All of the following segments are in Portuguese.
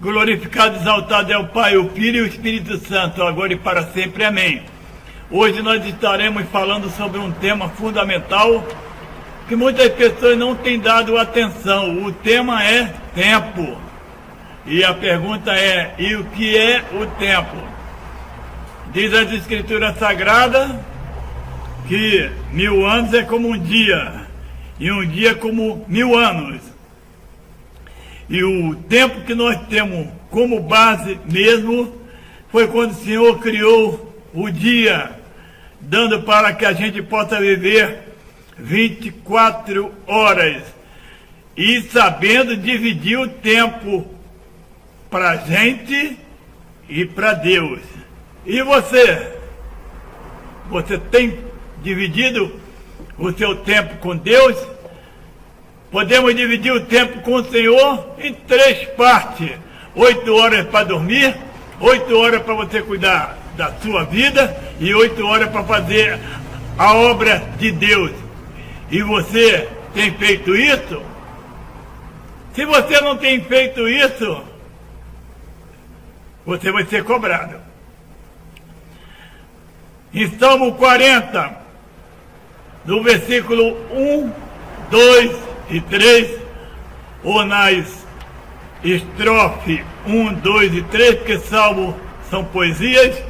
Glorificado e exaltado é o Pai, o Filho e o Espírito Santo, agora e para sempre. Amém. Hoje nós estaremos falando sobre um tema fundamental que muitas pessoas não têm dado atenção. O tema é tempo. E a pergunta é, e o que é o tempo? Diz as Escrituras Sagradas que 1000 anos é como um dia, e um dia como 1000 anos. E o tempo que nós temos como base mesmo foi quando o Senhor criou o dia, dando para que a gente possa viver 24 horas e sabendo dividir o tempo para a gente e para Deus. E você? Você tem dividido o seu tempo com Deus? Podemos dividir o tempo com o Senhor em 3 partes. 8 horas para dormir, 8 horas para você cuidar da sua vida e 8 horas para fazer a obra de Deus. E você tem feito isso? Se você não tem feito isso, você vai ser cobrado. Em Salmo 40, no versículo 1, 2 e 3, ou nas estrofe 1, 2 e 3, porque salmo são poesias,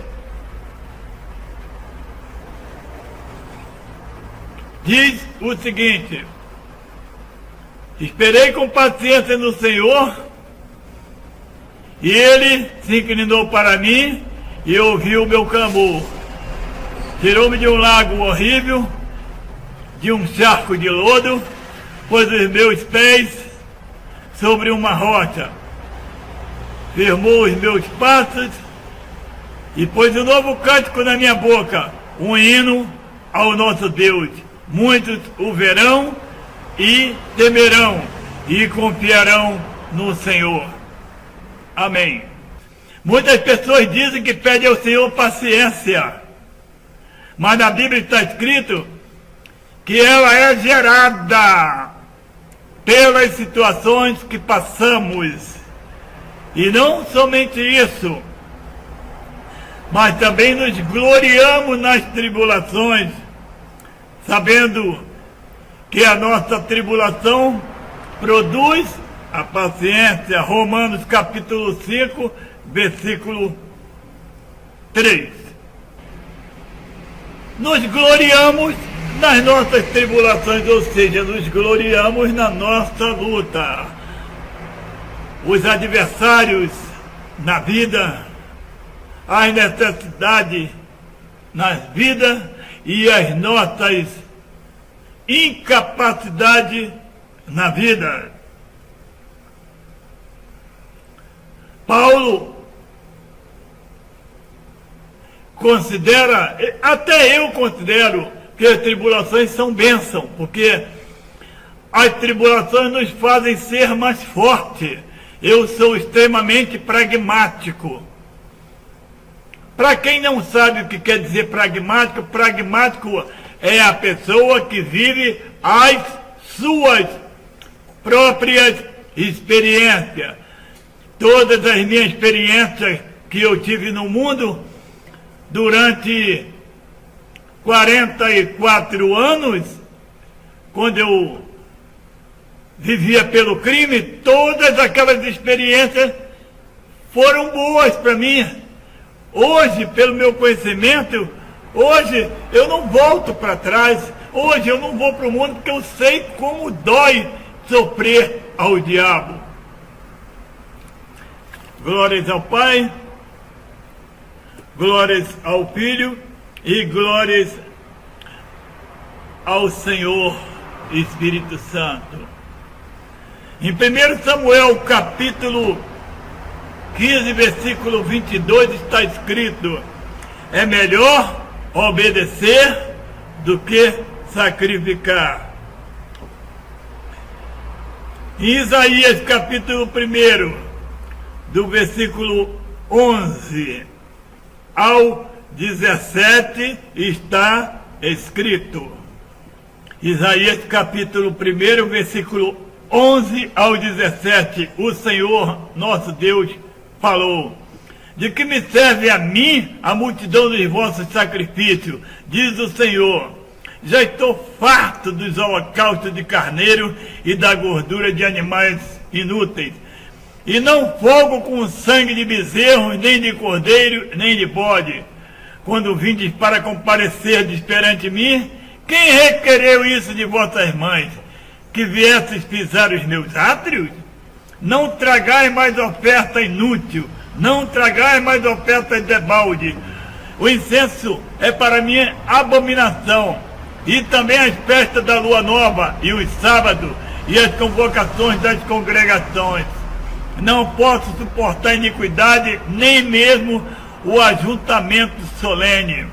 diz o seguinte: esperei com paciência no Senhor, e Ele se inclinou para mim e ouviu o meu clamor. Tirou-me de um lago horrível, de um charco de lodo, pôs os meus pés sobre uma rocha, firmou os meus passos e pôs um novo cântico na minha boca, um hino ao nosso Deus. Muitos o verão e temerão e confiarão no Senhor. Amém. Muitas pessoas dizem que pedem ao Senhor paciência, mas na Bíblia está escrito que ela é gerada pelas situações que passamos. E não somente isso, mas também nos gloriamos nas tribulações, sabendo que a nossa tribulação produz a paciência. Romanos capítulo 5, versículo 3. Nos gloriamos nas nossas tribulações, ou seja, nos gloriamos na nossa luta. Os adversários na vida, as necessidades na vida e as nossas incapacidades na vida. Paulo considera, até eu considero, que as tribulações são bênção, porque as tribulações nos fazem ser mais fortes. Eu sou extremamente pragmático. Para quem não sabe o que quer dizer pragmático, pragmático é a pessoa que vive as suas próprias experiências. Todas as minhas experiências que eu tive no mundo durante 44 anos, quando eu vivia pelo crime, todas aquelas experiências foram boas para mim. Hoje, pelo meu conhecimento, hoje eu não volto para trás, hoje eu não vou para o mundo, porque eu sei como dói sofrer ao diabo. Glórias ao Pai, glórias ao Filho e glórias ao Senhor Espírito Santo. Em 1 Samuel capítulo 15, versículo 22 está escrito: é melhor obedecer do que sacrificar. Em Isaías capítulo 1, do versículo 11 ao 17 está escrito. Isaías capítulo 1, versículo 11 ao 17. O Senhor, nosso Deus, falou: de que me serve a mim a multidão dos vossos sacrifícios, diz o Senhor. Já estou farto dos holocaustos de carneiro e da gordura de animais inúteis. E não folgo com o sangue de bezerros, nem de cordeiro, nem de bode. Quando vindes para comparecerdes perante mim, quem requereu isso de vossas mães? Que viesses pisar os meus átrios? Não tragais mais oferta inútil, não tragais mais oferta de balde. O incenso é para mim abominação, e também as festas da lua nova, e os sábados, e as convocações das congregações. Não posso suportar iniquidade, nem mesmo o ajuntamento solene.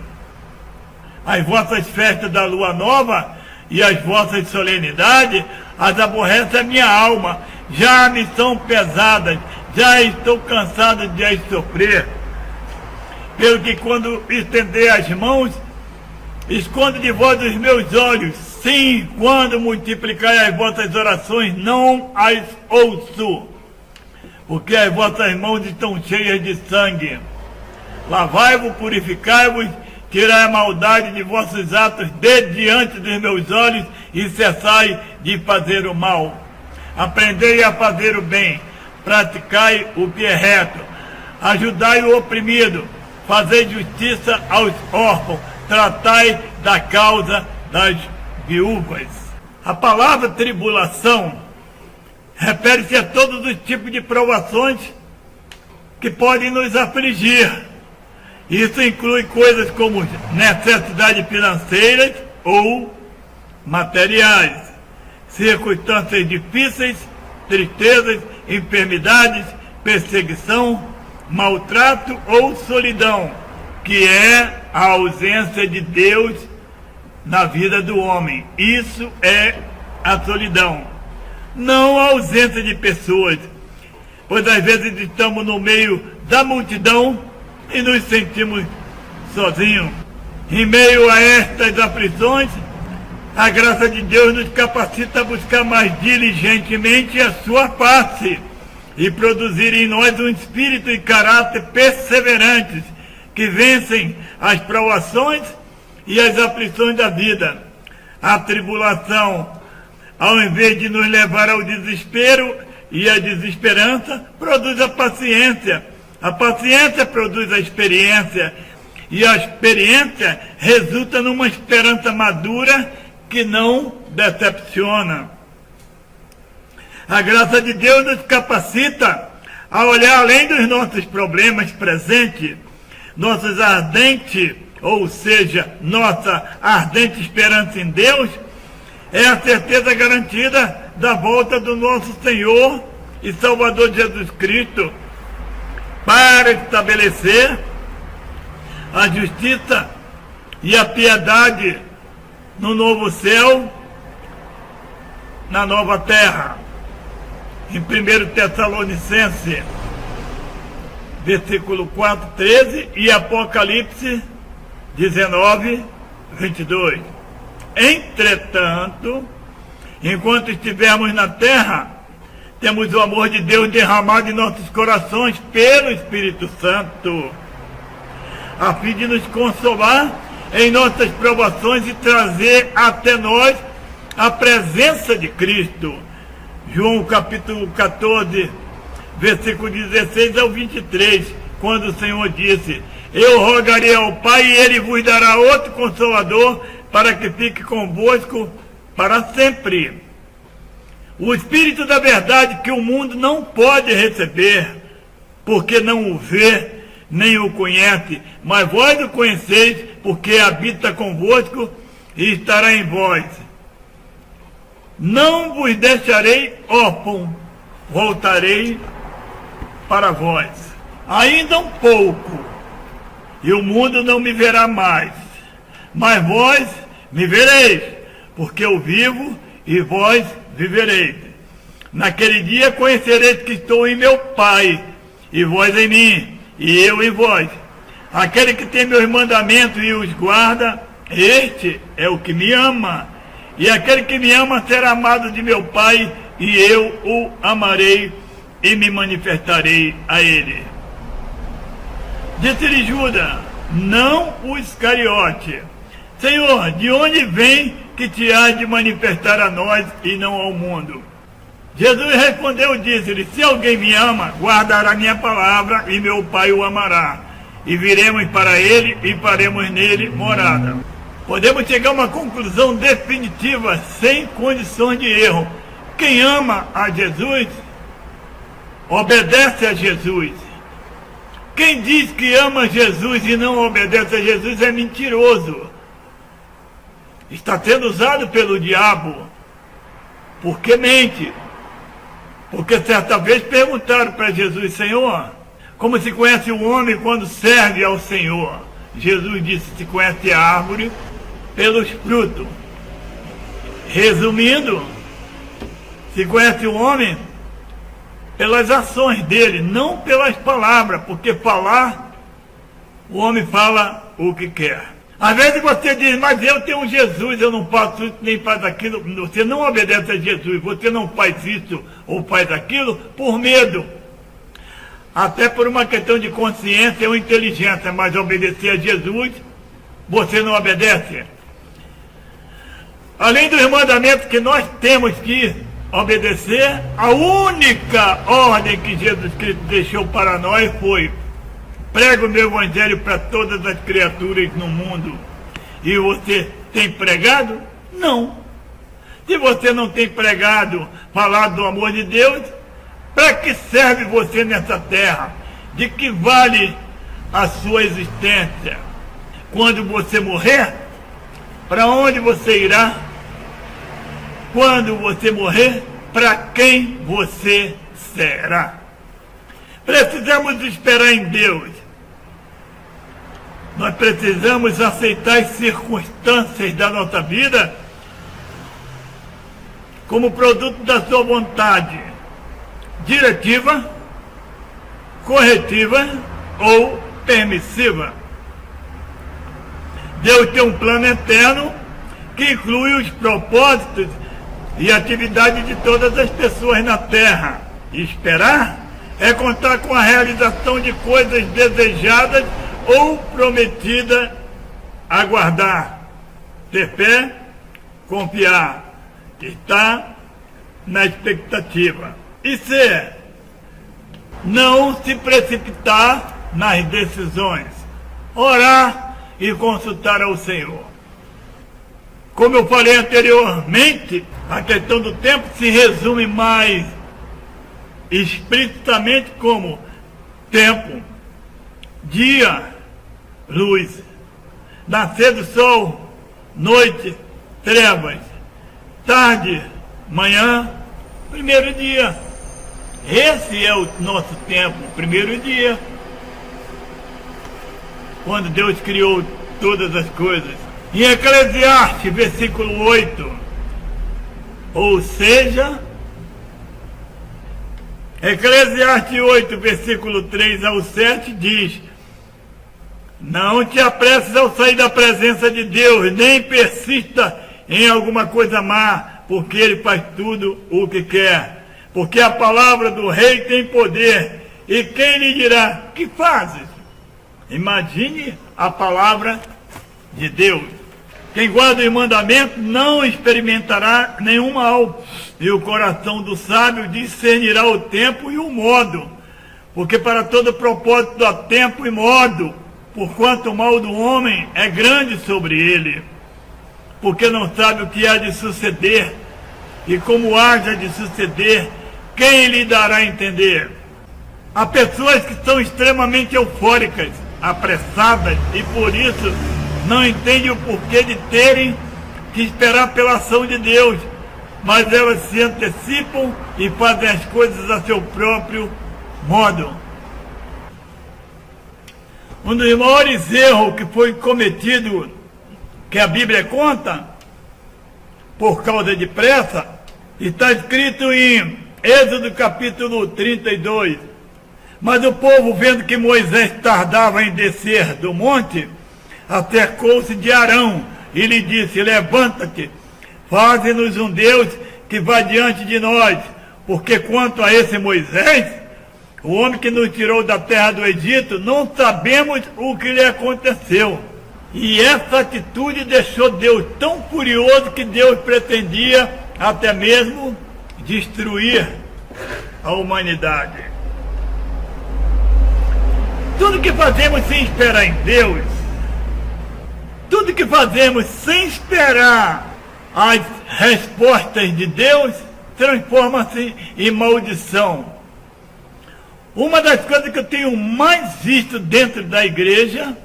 As vossas festas da lua nova e as vossas solenidades as aborrece a minha alma, já me são pesadas, já estou cansado de as sofrer. Pelo que quando estender as mãos, esconde de vós os meus olhos. Sim, quando multiplicai as vossas orações, não as ouço, porque as vossas mãos estão cheias de sangue. Lavai-vos, purificai-vos, tirai a maldade de vossos atos de diante dos meus olhos e cessai de fazer o mal. Aprendei a fazer o bem, praticai o que é reto, ajudai o oprimido, fazei justiça aos órfãos, tratai da causa das viúvas. A palavra tribulação refere-se a todos os tipos de provações que podem nos afligir. Isso inclui coisas como necessidades financeiras ou materiais, circunstâncias difíceis, tristezas, enfermidades, perseguição, maltrato ou solidão, que é a ausência de Deus na vida do homem. Isso é a solidão, não a ausência de pessoas, pois às vezes estamos no meio da multidão e nos sentimos sozinhos. Em meio a estas aflições, a graça de Deus nos capacita a buscar mais diligentemente a sua face e produzir em nós um espírito e caráter perseverantes que vencem as provações e as aflições da vida. A tribulação, ao invés de nos levar ao desespero e à desesperança, produz a paciência. A paciência produz a experiência, e a experiência resulta numa esperança madura que não decepciona. A graça de Deus nos capacita a olhar além dos nossos problemas presentes, nossos ardentes, ou seja, nossa ardente esperança em Deus, é a certeza garantida da volta do nosso Senhor e Salvador Jesus Cristo, para estabelecer a justiça e a piedade no novo céu, na nova terra. Em 1 Tessalonicenses, versículo 4, 13 e Apocalipse 19, 22. Entretanto, enquanto estivermos na terra, temos o amor de Deus derramado em nossos corações pelo Espírito Santo, a fim de nos consolar em nossas provações e trazer até nós a presença de Cristo. João capítulo 14, versículo 16 ao 23, quando o Senhor disse: eu rogarei ao Pai e Ele vos dará outro Consolador para que fique convosco para sempre. O Espírito da verdade que o mundo não pode receber, porque não o vê, nem o conhece, mas vós o conheceis, porque habita convosco e estará em vós. Não vos deixarei órfão, voltarei para vós. Ainda um pouco, e o mundo não me verá mais, mas vós me vereis, porque eu vivo e vós vivereis. Naquele dia conhecereis que estou em meu Pai, e vós em mim, e eu em vós. Aquele que tem meus mandamentos e os guarda, este é o que me ama. E aquele que me ama será amado de meu Pai, e eu o amarei e me manifestarei a ele. Disse-lhe Judas, não o Iscariote: Senhor, de onde vem que te hás de manifestar a nós e não ao mundo? Jesus respondeu e disse-lhe: se alguém me ama, guardará minha palavra, e meu Pai o amará. E viremos para ele e faremos nele morada. Podemos chegar a uma conclusão definitiva, sem condições de erro. Quem ama a Jesus, obedece a Jesus. Quem diz que ama Jesus e não obedece a Jesus é mentiroso. Está sendo usado pelo diabo, porque mente. Porque certa vez perguntaram para Jesus: Senhor, como se conhece o homem quando serve ao Senhor? Jesus disse: se conhece a árvore pelos frutos. Resumindo, se conhece o homem pelas ações dele, não pelas palavras, porque falar, o homem fala o que quer. Às vezes você diz: mas eu tenho Jesus, eu não faço isso nem faço aquilo. Você não obedece a Jesus, você não faz isso ou faz aquilo por medo, até por uma questão de consciência ou inteligência. Mas obedecer a Jesus, você não obedece. Além dos mandamentos que nós temos que obedecer, a única ordem que Jesus Cristo deixou para nós foi: prega o meu evangelho para todas as criaturas no mundo. E você tem pregado? Não. Se você não tem pregado, falado do amor de Deus, para que serve você nessa terra? De que vale a sua existência? Quando você morrer, para onde você irá? Quando você morrer, para quem você será? Precisamos esperar em Deus. Nós precisamos aceitar as circunstâncias da nossa vida como produto da sua vontade, diretiva, corretiva ou permissiva. Deus tem um plano eterno que inclui os propósitos e atividades de todas as pessoas na Terra. E esperar é contar com a realização de coisas desejadas ou prometidas, aguardar, ter fé, confiar, estar na expectativa. E ser, não se precipitar nas decisões, orar e consultar ao Senhor. Como eu falei anteriormente, a questão do tempo se resume mais explicitamente como tempo, dia, luz, nascer do sol, noite, trevas, tarde, manhã, primeiro dia. Esse é o nosso tempo, primeiro dia, quando Deus criou todas as coisas. Em Eclesiastes, versículo 8, ou seja, Eclesiastes 8, versículo 3 ao 7 diz: não te apresses ao sair da presença de Deus, nem persista em alguma coisa má, porque Ele faz tudo o que quer. Porque a palavra do rei tem poder, e quem lhe dirá: que fazes? Imagine a palavra de Deus. Quem guarda os mandamentos não experimentará nenhum mal, e o coração do sábio discernirá o tempo e o modo, porque para todo propósito há tempo e modo, porquanto o mal do homem é grande sobre ele, porque não sabe o que há de suceder, e como haja de suceder, quem lhe dará a entender? Há pessoas que são extremamente eufóricas, apressadas, e por isso não entendem o porquê de terem que esperar pela ação de Deus, mas elas se antecipam e fazem as coisas a seu próprio modo. Um dos maiores erros que foi cometido, que a Bíblia conta, por causa de pressa, está escrito em Êxodo capítulo 32. Mas o povo, vendo que Moisés tardava em descer do monte, acercou-se de Arão e lhe disse: levanta-te, faze-nos um Deus que vá diante de nós, porque quanto a esse Moisés, o homem que nos tirou da terra do Egito, não sabemos o que lhe aconteceu. E essa atitude deixou Deus tão furioso que Deus pretendia até mesmo destruir a humanidade. Tudo que fazemos sem esperar em Deus, tudo que fazemos sem esperar as respostas de Deus, transforma-se em maldição. Uma das coisas que eu tenho mais visto dentro da igreja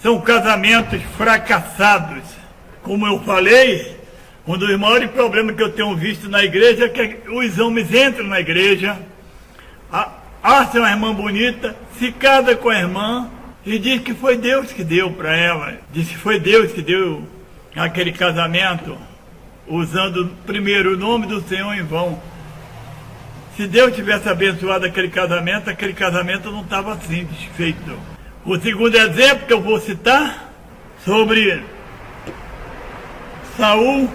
são casamentos fracassados. Como eu falei, um dos maiores problemas que eu tenho visto na igreja é que os homens entram na igreja, acham a irmã bonita, se casa com a irmã e diz que foi Deus que deu para ela. Diz que foi Deus que deu aquele casamento, usando primeiro o nome do Senhor em vão. Se Deus tivesse abençoado aquele casamento não estava assim desfeito. O segundo exemplo que eu vou citar, sobre Saul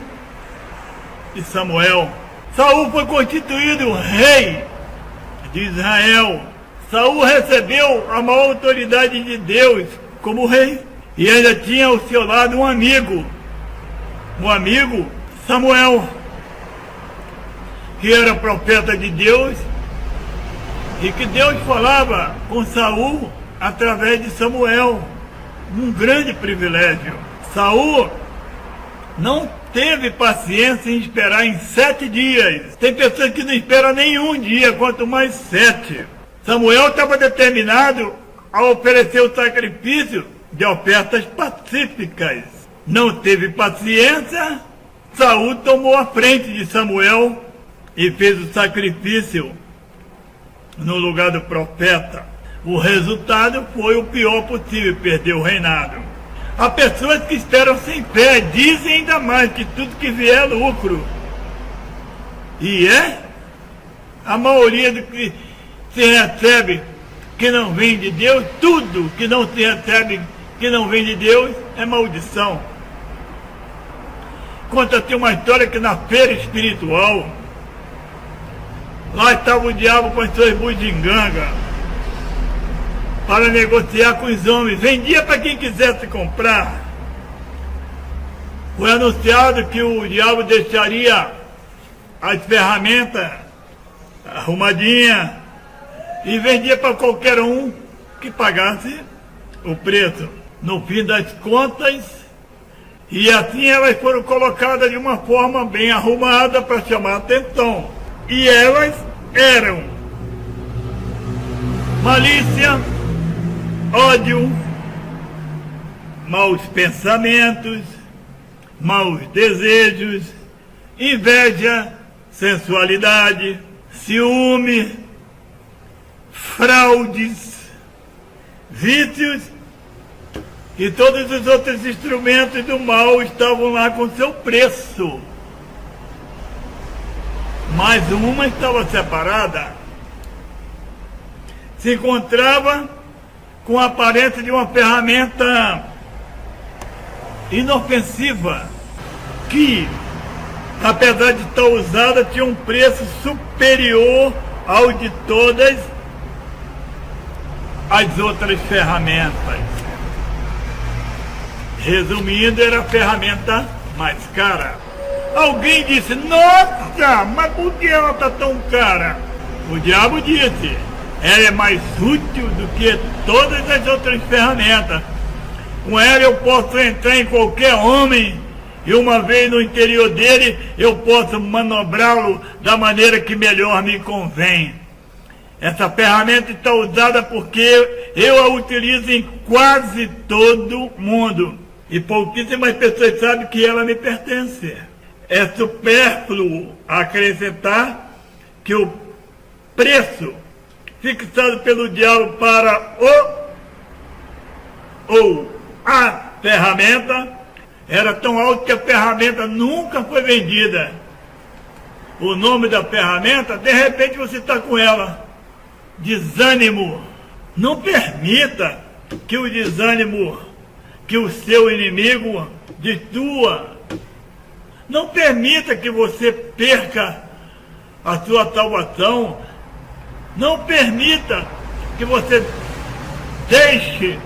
e Samuel. Saul foi constituído rei de Israel. Saul recebeu a maior autoridade de Deus como rei. E ainda tinha ao seu lado um amigo Samuel, que era profeta de Deus, e que Deus falava com Saul através de Samuel. Um grande privilégio. Saul não teve paciência em esperar em 7 dias. Tem pessoas que não esperam nenhum dia, quanto mais 7. Samuel estava determinado a oferecer o sacrifício de ofertas pacíficas. Não teve paciência. Saul tomou a frente de Samuel e fez o sacrifício no lugar do profeta. O resultado foi o pior possível, perdeu o reinado. Há pessoas que esperam sem fé, dizem ainda mais que tudo que vier é lucro. E a maioria do que se recebe que não vem de Deus, tudo que não se recebe que não vem de Deus é maldição. Conta-se uma história que na feira espiritual, lá estava o diabo com as suas bugigangas para negociar com os homens. Vendia para quem quisesse comprar. Foi anunciado que o diabo deixaria as ferramentas arrumadinhas e vendia para qualquer um que pagasse o preço. No fim das contas, e assim elas foram colocadas de uma forma bem arrumada para chamar a atenção. E elas eram malícia, ódio, maus pensamentos, maus desejos, inveja, sensualidade, ciúme, fraudes, vícios e todos os outros instrumentos do mal estavam lá com seu preço. Mas uma estava separada, se encontrava com a aparência de uma ferramenta inofensiva, que, apesar de estar usada, tinha um preço superior ao de todas as outras ferramentas. Resumindo, era a ferramenta mais cara. Alguém disse: nossa, mas por que ela está tão cara? O diabo disse: ela é mais útil do que todas as outras ferramentas. Com ela eu posso entrar em qualquer homem e uma vez no interior dele eu posso manobrá-lo da maneira que melhor me convém. Essa ferramenta está usada porque eu a utilizo em quase todo mundo e pouquíssimas pessoas sabem que ela me pertence. É supérfluo acrescentar que o preço fixado pelo diabo para a ferramenta era tão alto que a ferramenta nunca foi vendida. O nome da ferramenta, de repente você está com ela. Desânimo. Não permita que o desânimo, que o seu inimigo destrua. Não permita que você perca a sua salvação Não permita que você deixe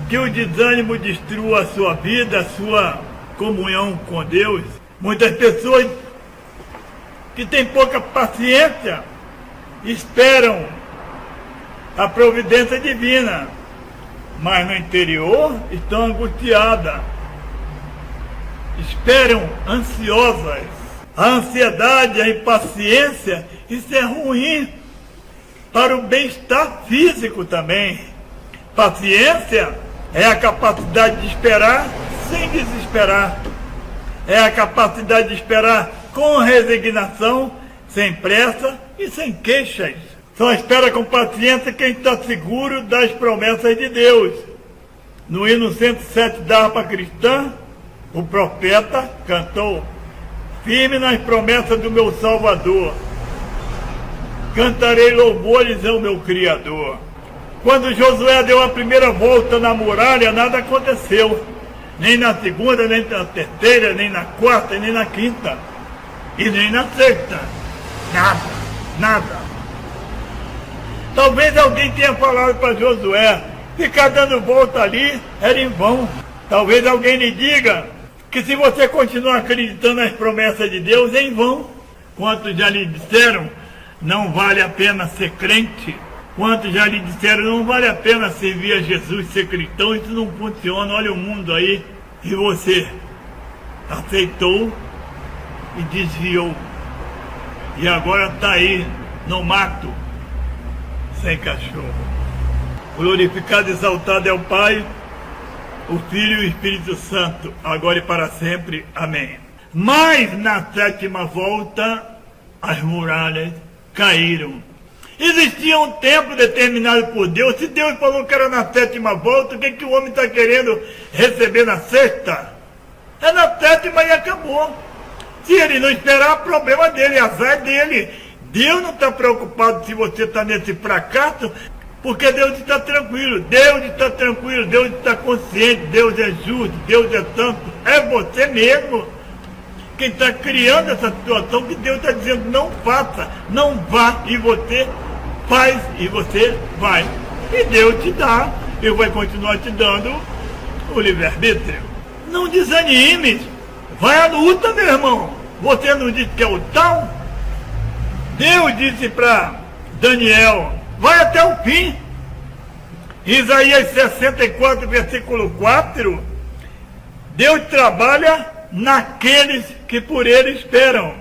que o desânimo destrua a sua vida, a sua comunhão com Deus. Muitas pessoas que têm pouca paciência esperam a providência divina, mas no interior estão angustiadas, esperam ansiosas. A ansiedade, a impaciência, isso é ruim para o bem-estar físico também. Paciência é a capacidade de esperar sem desesperar. É a capacidade de esperar com resignação, sem pressa e sem queixas. Só espera com paciência quem está seguro das promessas de Deus. No hino 107 da harpa cristã, o profeta cantou: firme nas promessas do meu Salvador, cantarei louvores ao meu Criador. Quando Josué deu a primeira volta na muralha, nada aconteceu. Nem na segunda, nem na terceira, nem na quarta, nem na quinta. E nem na sexta. Nada. Talvez alguém tenha falado para Josué, ficar dando volta ali era em vão. Talvez alguém lhe diga que se você continuar acreditando nas promessas de Deus, é em vão. Quantos já lhe disseram, não vale a pena ser crente? Quantos já lhe disseram, não vale a pena servir a Jesus, ser cristão, isso não funciona, olha o mundo aí. E você aceitou e desviou. E agora está aí, no mato, sem cachorro. Glorificado e exaltado é o Pai, o Filho e o Espírito Santo, agora e para sempre. Amém. Mas na sétima volta, as muralhas caíram. Existia um tempo determinado por Deus. Se Deus falou que era na sétima volta, o que o homem está querendo receber na sexta? É na sétima e acabou. Se ele não esperar, problema dele, azar dele. Deus não está preocupado se você está nesse fracasso, porque Deus está tranquilo. Deus está tranquilo, Deus está consciente, Deus é justo, Deus é santo. É você mesmo quem está criando essa situação que Deus está dizendo, não faça, não vá, e você faz, e você vai. E Deus te dá, e vai continuar te dando o livre-arbítrio. Não desanime, vai à luta, meu irmão. Você não disse que é o tal? Deus disse para Daniel, vai até o fim. Isaías 64, versículo 4, Deus trabalha naqueles que por ele esperam.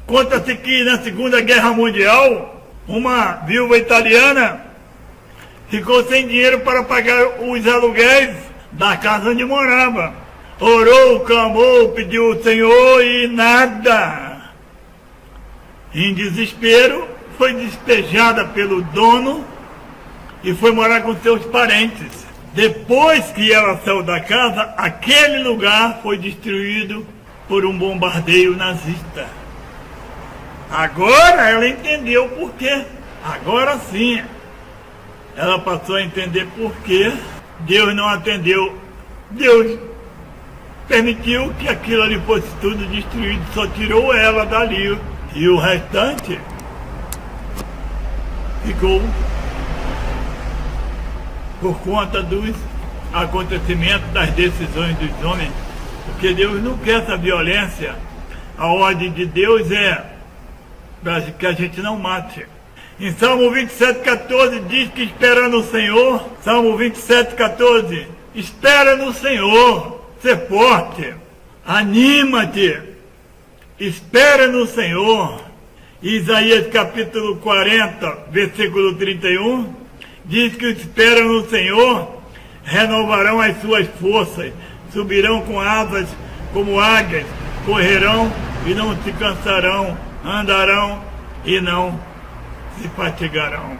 Conta-se que na Segunda Guerra Mundial, uma viúva italiana ficou sem dinheiro para pagar os aluguéis da casa onde morava. Orou, clamou, pediu ao Senhor e nada. Em desespero, foi despejada pelo dono e foi morar com seus parentes. Depois que ela saiu da casa, aquele lugar foi destruído por um bombardeio nazista. Agora ela entendeu por quê. Agora sim, ela passou a entender por quê Deus não atendeu. Deus permitiu que aquilo ali fosse tudo destruído, só tirou ela dali. E o restante ficou por conta dos acontecimentos, das decisões dos homens, porque Deus não quer essa violência. A ordem de Deus é para que a gente não mate. Em Salmo 27,14 diz que espera no Senhor. Salmo 27,14, espera no Senhor, ser forte, anima-te, espera no Senhor. Isaías capítulo 40, versículo 31, diz que esperam no Senhor, renovarão as suas forças, subirão com asas como águias, correrão e não se cansarão, andarão e não se fatigarão.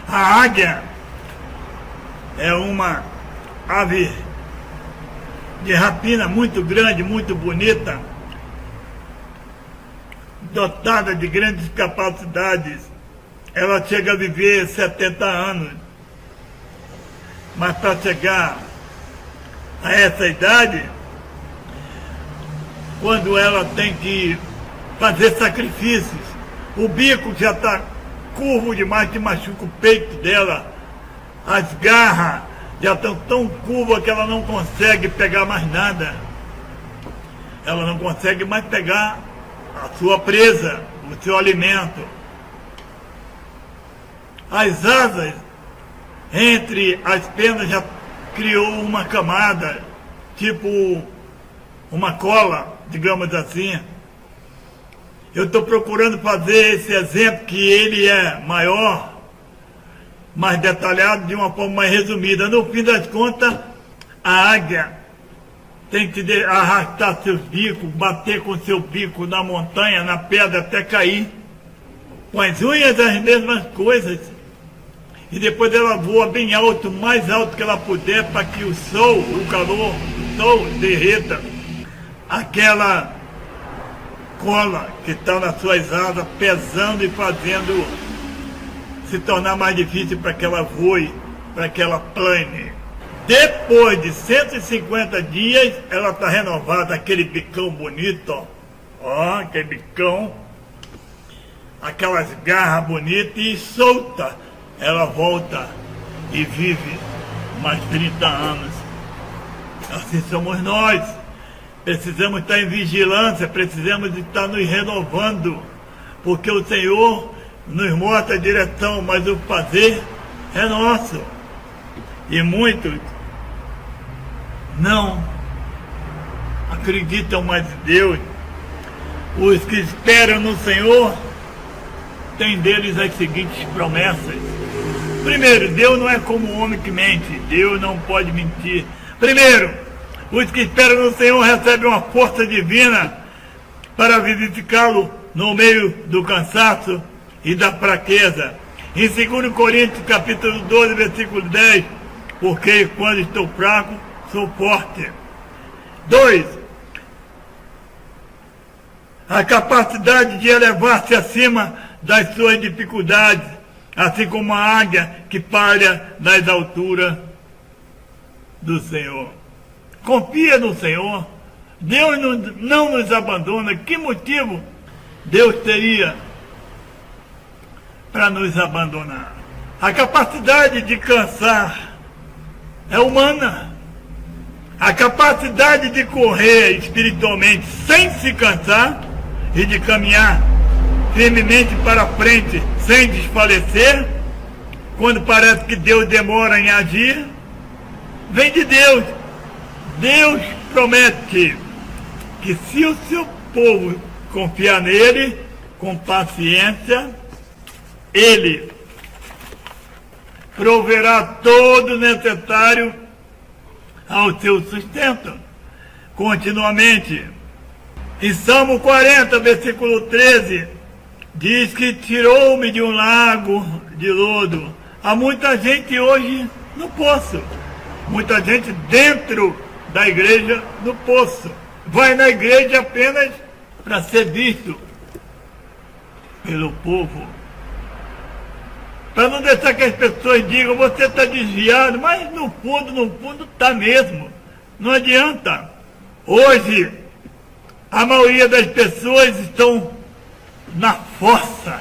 A águia é uma ave de rapina muito grande, muito bonita, dotada de grandes capacidades. Ela chega a viver 70 anos. Mas para chegar a essa idade, quando ela tem que fazer sacrifícios. O bico já está curvo demais que machuca o peito dela. As garras já estão tão curvas que ela não consegue pegar mais nada. Ela não consegue mais pegar a sua presa, o seu alimento. As asas, entre as penas, já criou uma camada, tipo uma cola, digamos assim. Eu estou procurando fazer esse exemplo que ele é maior, mais detalhado, de uma forma mais resumida. No fim das contas, a águia tem que arrastar seus bicos, bater com seu bico na montanha, na pedra, até cair. Com as unhas, as mesmas coisas. E depois ela voa bem alto, mais alto que ela puder, para que o sol, o calor, o sol derreta aquela cola que está nas suas asas, pesando e fazendo se tornar mais difícil para que ela voe, para que ela plane. Depois de 150 dias, ela está renovada, aquele bicão bonito, ó, aquele bicão, aquelas garras bonitas, e solta, ela volta e vive mais 30 anos. Assim somos nós. Precisamos estar em vigilância, precisamos estar nos renovando, porque o Senhor nos mostra a direção, mas o fazer é nosso. E muitos não acreditam mais em Deus. Os que esperam no Senhor têm deles as seguintes promessas. Primeiro, Deus não é como um homem que mente. Deus não pode mentir. Primeiro, os que esperam no Senhor recebem uma força divina para vivificá-lo no meio do cansaço e da fraqueza. Em 2 Coríntios capítulo 12, versículo 10, porque quando estou fraco, sou forte. 2. A capacidade de elevar-se acima das suas dificuldades, assim como a águia que paira nas alturas do Senhor. Confia no Senhor. Deus não nos abandona. Que motivo Deus teria para nos abandonar? A capacidade de cansar é humana. A capacidade de correr espiritualmente sem se cansar e de caminhar firmemente para frente sem desfalecer, quando parece que Deus demora em agir, vem de Deus. Deus promete que se o seu povo confiar nele, com paciência, ele proverá todo o necessário ao seu sustento, continuamente. Em Salmo 40, versículo 13, diz que tirou-me de um lago de lodo. Há muita gente hoje no poço, muita gente dentro da igreja no poço. Vai na igreja apenas para ser visto pelo povo, para não deixar que as pessoas digam: você está desviado, mas no fundo está mesmo. Não adianta. Hoje a maioria das pessoas estão na fossa,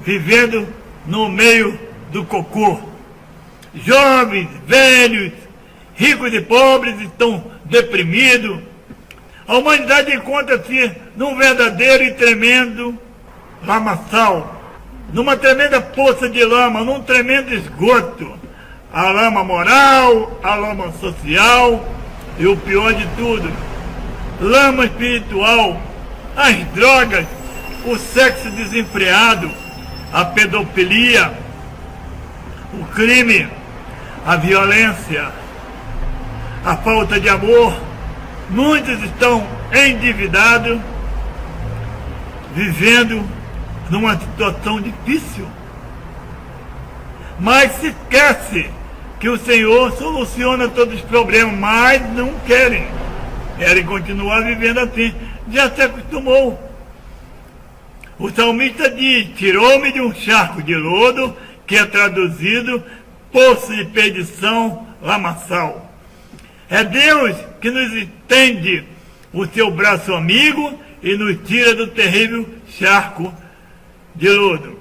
vivendo no meio do cocô. Jovens, velhos, ricos e pobres estão deprimidos. A humanidade encontra-se num verdadeiro e tremendo lamaçal, numa tremenda poça de lama, num tremendo esgoto. A lama moral, a lama social e o pior de tudo, lama espiritual, as drogas, o sexo desenfreado, a pedofilia, o crime, a violência, a falta de amor. Muitos estão endividados, vivendo numa situação difícil, mas se esquece que o Senhor soluciona todos os problemas, mas não querem continuar vivendo assim, já se acostumou. O salmista diz: tirou-me de um charco de lodo, que é traduzido poço de perdição, lamaçal. É Deus que nos estende o seu braço amigo e nos tira do terrível charco de lodo.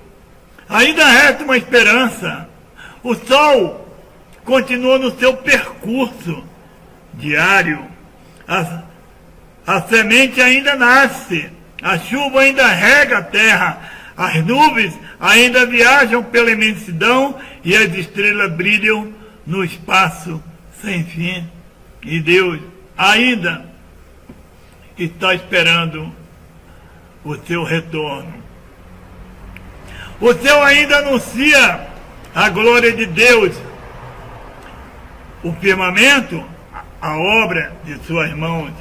Ainda resta uma esperança. O sol continua no seu percurso diário. A semente ainda nasce, a chuva ainda rega a terra, as nuvens ainda viajam pela imensidão e as estrelas brilham no espaço sem fim. E Deus ainda está esperando o seu retorno. O céu ainda anuncia a glória de Deus, o firmamento, a obra de suas mãos.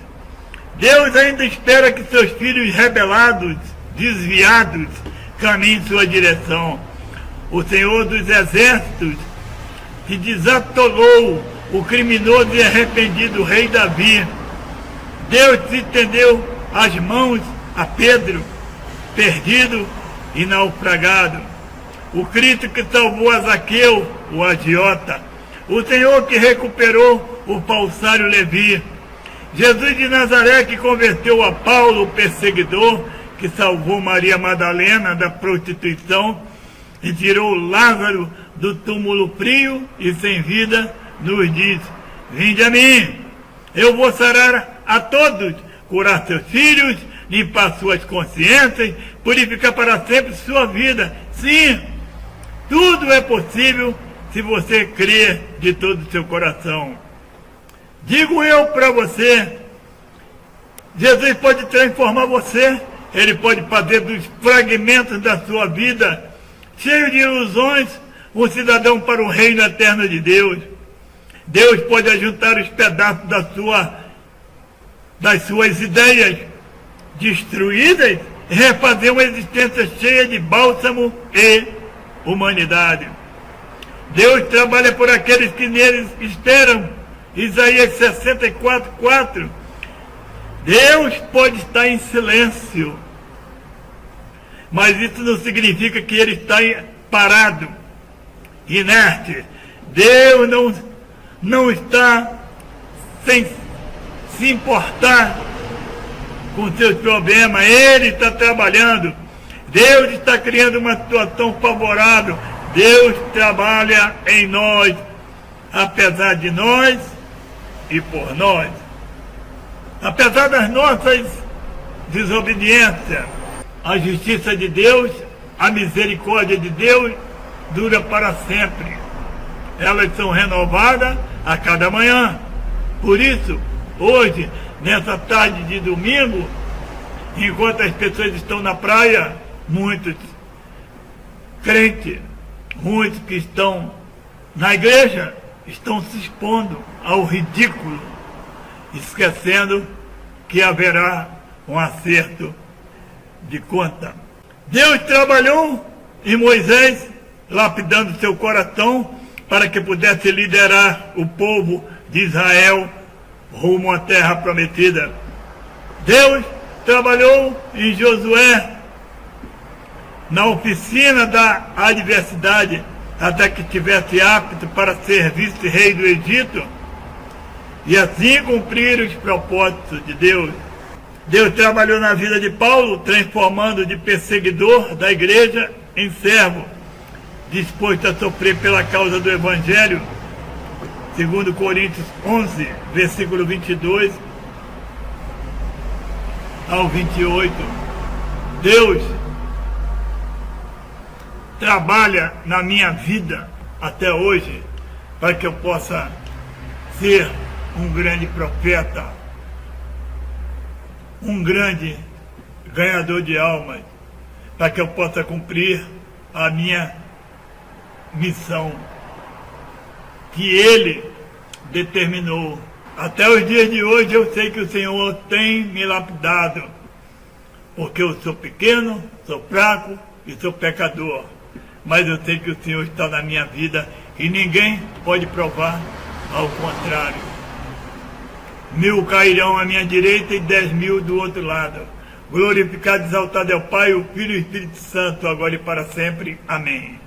Deus ainda espera que seus filhos rebelados, desviados, caminhem em sua direção. O Senhor dos Exércitos, que desatolou o criminoso e arrependido rei Davi, Deus estendeu as mãos a Pedro, perdido e naufragado. O Cristo que salvou a Zaqueu, o agiota. O Senhor que recuperou o falsário Levi. Jesus de Nazaré que converteu a Paulo, o perseguidor, que salvou Maria Madalena da prostituição e tirou Lázaro do túmulo frio e sem vida, nos diz: vinde a mim, eu vou sarar a todos, curar seus filhos, limpar suas consciências, purificar para sempre sua vida. Sim, tudo é possível se você crer de todo o seu coração. Digo eu para você, Jesus pode transformar você, Ele pode fazer dos fragmentos da sua vida, cheio de ilusões, um cidadão para o reino eterno de Deus. Deus pode ajuntar os pedaços das suas ideias destruídas e refazer uma existência cheia de bálsamo e humanidade. Deus trabalha por aqueles que neles esperam. Isaías 64:4. Deus pode estar em silêncio, mas isso não significa que Ele está parado, inerte. Deus não está sem se importar com seus problemas. Ele está trabalhando. Deus está criando uma situação favorável. Deus trabalha em nós, apesar de nós e por nós. Apesar das nossas desobediências, a justiça de Deus, a misericórdia de Deus dura para sempre. Elas são renovadas a cada manhã. Por isso, hoje, nessa tarde de domingo, enquanto as pessoas estão na praia, muitos crentes, muitos que estão na igreja, estão se expondo ao ridículo, esquecendo que haverá um acerto de conta. Deus trabalhou em Moisés, lapidando seu coração para que pudesse liderar o povo de Israel rumo à terra prometida. Deus trabalhou em Josué, na oficina da adversidade, até que estivesse apto para ser vice-rei do Egito, e assim cumprir os propósitos de Deus. Deus trabalhou na vida de Paulo, transformando de perseguidor da igreja em servo, disposto a sofrer pela causa do Evangelho, segundo Coríntios 11, versículo 22 ao 28. Deus trabalha na minha vida até hoje para que eu possa ser um grande profeta, um grande ganhador de almas, para que eu possa cumprir a minha missão que Ele determinou. Até os dias de hoje eu sei que o Senhor tem me lapidado, porque eu sou pequeno, sou fraco e sou pecador. Mas eu sei que o Senhor está na minha vida e ninguém pode provar ao contrário. 1000 cairão à minha direita e 10.000 do outro lado. Glorificado e exaltado é o Pai, o Filho e o Espírito Santo, agora e para sempre. Amém.